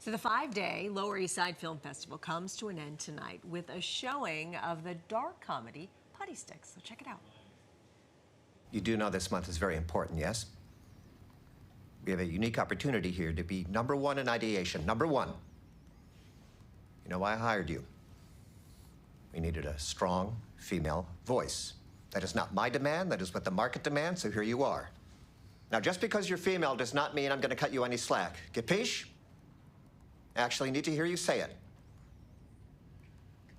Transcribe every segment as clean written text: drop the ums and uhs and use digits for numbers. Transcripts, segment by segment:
So the 5-day Lower East Side Film Festival comes to an end tonight with a showing of the dark comedy Puddysticks. So check it out. You do know this month is very important, yes? We have a unique opportunity here to be #1 in ideation, #1. You know why I hired you? We needed a strong female voice. That is not my demand, that is what the market demands, so here you are. Now, just because you're female does not mean I'm gonna cut you any slack. Capiche? I actually need to hear you say it.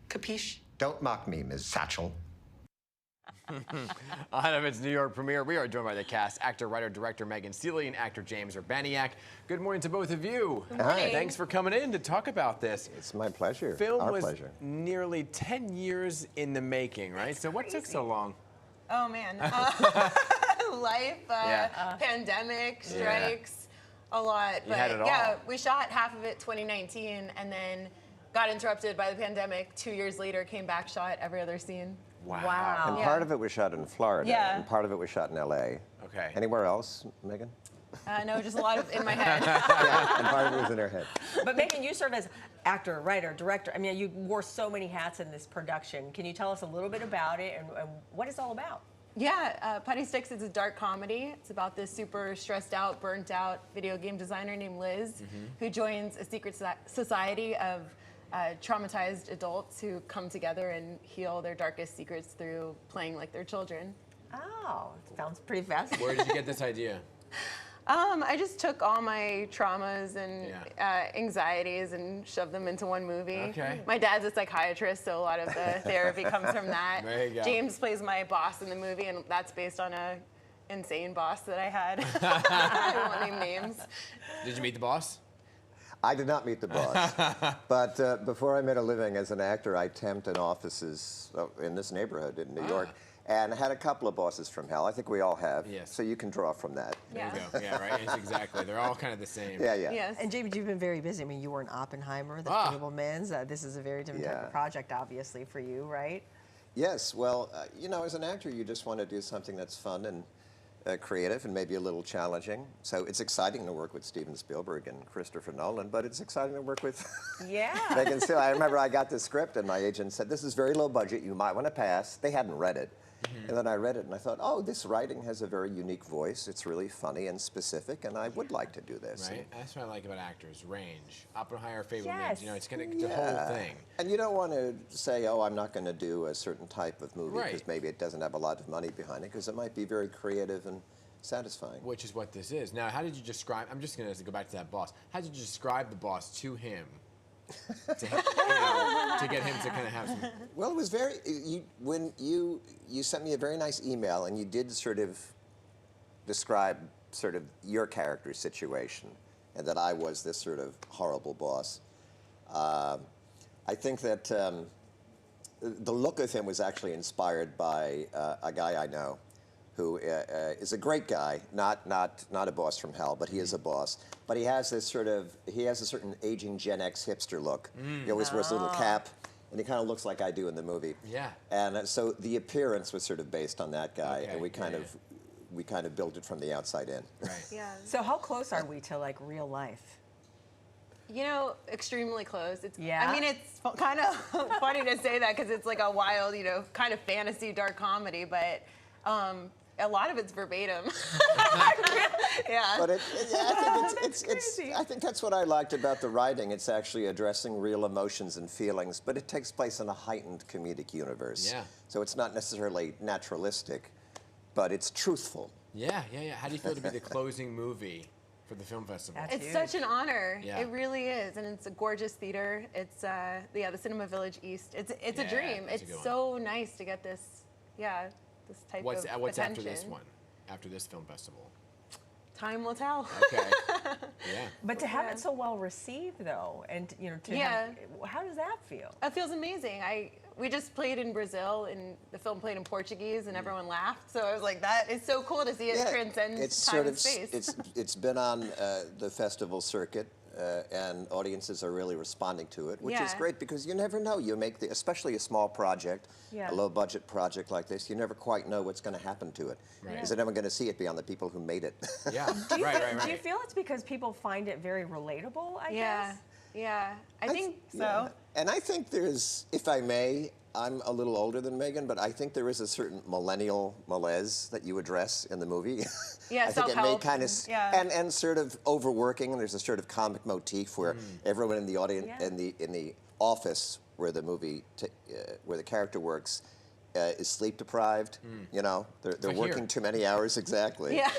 Capiche? Don't mock me, Ms. Satchel. Ahead of its New York premiere, we are joined by the cast, actor, writer, director Megan Seeley and actor James Urbaniak. Good morning to both of you. Hi. Thanks for coming in to talk about this. It's my pleasure. Film Our was pleasure. nearly 10 years in the making, right? So what took so long? Oh man, life, pandemic, strikes, a lot. You had it all. Yeah, we shot half of it 2019, and then got interrupted by the pandemic. 2 years later, came back, shot every other scene. Wow. And Yeah. part of it was shot in Florida, Yeah. and part of it was shot in LA. Okay. Anywhere else, Megan? No, just a lot of in my head. Yeah, and part of it was in her head. But Megan, you serve as actor, writer, director. I mean, you wore so many hats in this production. Can you tell us a little bit about it and what it's all about? Yeah, Puddysticks is a dark comedy. It's about this super stressed out, burnt out video game designer named Liz, who joins a secret society of traumatized adults who come together and heal their darkest secrets through playing like their children. Oh, sounds pretty fast. Where did you get this idea? I just took all my traumas and anxieties and shoved them into one movie. Okay. My dad's a psychiatrist, so a lot of the therapy comes from that. There you go. James plays my boss in the movie, and that's based on a insane boss that I had. I won't name names. Did you meet the boss? I did not meet the boss, but before I made a living as an actor, I temped in offices in this neighborhood in New York, and had a couple of bosses from hell. I think we all have. Yes. So you can draw from that. There you go. Yeah, right. It's exactly. They're all kind of the same. Yeah, yeah. Yes. And James, you've been very busy. I mean, you were in Oppenheimer, The Forgettable Men's. This is a very different type of project, obviously, for you, right? Yes. Well, you know, as an actor, you just want to do something that's fun and creative and maybe a little challenging. So it's exciting to work with Steven Spielberg and Christopher Nolan, but it's exciting to work with Megan Seeley. I remember I got the script and my agent said, "This is very low budget. You might want to pass." They hadn't read it. And then I read it and I thought, oh, this writing has a very unique voice. It's really funny and specific, and I would like to do this. Right. That's what I like about actors. Range. Oppenheimer, Fableman. Yes. You know, it's gonna the whole thing. And you don't want to say, oh, I'm not going to do a certain type of movie because Right. maybe it doesn't have a lot of money behind it, because it might be very creative and satisfying. Which is what this is. Now, how did you describe? I'm just gonna go back to that boss. How did you describe the boss to him? To get him to kind of have some. Well, it was very, when you sent me a very nice email, and you did sort of describe sort of your character situation, and that I was this sort of horrible boss. I think that the look of him was actually inspired by a guy I know who is a great guy, not a boss from hell, but he is a boss. But he has this he has a certain aging Gen X hipster look. He always wears a little cap, and he kind of looks like I do in the movie. Yeah. And so the appearance was sort of based on that guy, Okay. and we kind of built it from the outside in. Right. Yeah. So how close are we to like real life? You know, extremely close. It's, Yeah? I mean, it's kind of funny to say that because it's like a wild, you know, kind of fantasy dark comedy, but a lot of it's verbatim. Yeah. But I think that's what I liked about the writing. It's actually addressing real emotions and feelings, but it takes place in a heightened comedic universe. Yeah. So it's not necessarily naturalistic, but it's truthful. Yeah. How do you feel to be the closing movie for the film festival? That's It's huge. such an honor. Yeah. It really is, and it's a gorgeous theater. It's the Cinema Village East. It's a Yeah, dream. that's a It's good so nice to get this, this type What's of what's attention. after this one? After this film festival? Time will tell. Okay. Yeah. But to have it so well received, though, and you know, how does that feel? It feels amazing. We just played in Brazil, and the film played in Portuguese, and everyone laughed. So I was like, that is so cool to see it transcend time and space. It's been on the festival circuit, and audiences are really responding to it, which is great, because you never know. You make especially a small project, a low budget project like this, you never quite know what's going to happen to it. Right. Is anyone going to see it beyond the people who made it? Yeah. Do you right. feel it's because people find it very relatable, I Yeah. guess? Yeah, I think so. Yeah. And I think there's, if I may, I'm a little older than Megan, but I think there is a certain millennial malaise that you address in the movie. Yeah, I think it may self-help, kind of, yeah. and sort of overworking. And there's a sort of comic motif where everyone in the audience, Yeah. in the office where the movie, where the character works, is sleep deprived. You know, they're Like working here. too many hours exactly. Yeah.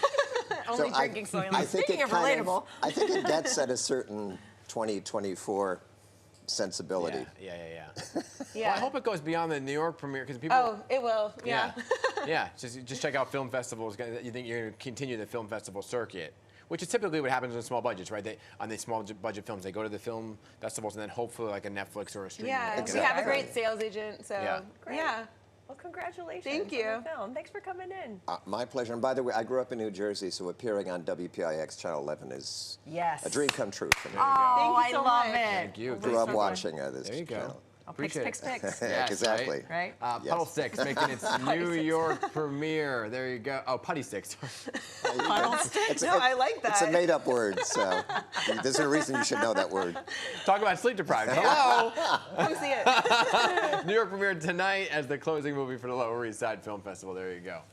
Only So drinking soy I think Speaking it of kind relatable. I think it gets at a certain 2024 sensibility. Yeah. Yeah. Well, I hope it goes beyond the New York premiere because people. Oh, it will. Yeah. Yeah. Just check out film festivals. You think you're going to continue the film festival circuit, which is typically what happens in small budgets, right? On the small budget films, they go to the film festivals and then hopefully like a Netflix or a streaming. Yeah. Exactly. We have a great sales agent, so Yeah. Great. yeah. Well, congratulations Thank on the you. film. Thanks for coming in. My pleasure. And by the way, I grew up in New Jersey, so appearing on WPIX Channel 11 is Yes. a dream come true for me. Oh, Thank you I so love much. it. Thank you. Grew up watching this There you go. channel. Oh, picks, Appreciate picks, it. picks. Yes, Exactly. Right? Yes. Puddysticks making its New York premiere. There you go. Oh, Puddysticks. No, I like that. It's a made-up word, so there's a reason you should know that word. Talk about sleep deprived. Hello. Come see it. New York premiere tonight as the closing movie for the Lower East Side Film Festival. There you go.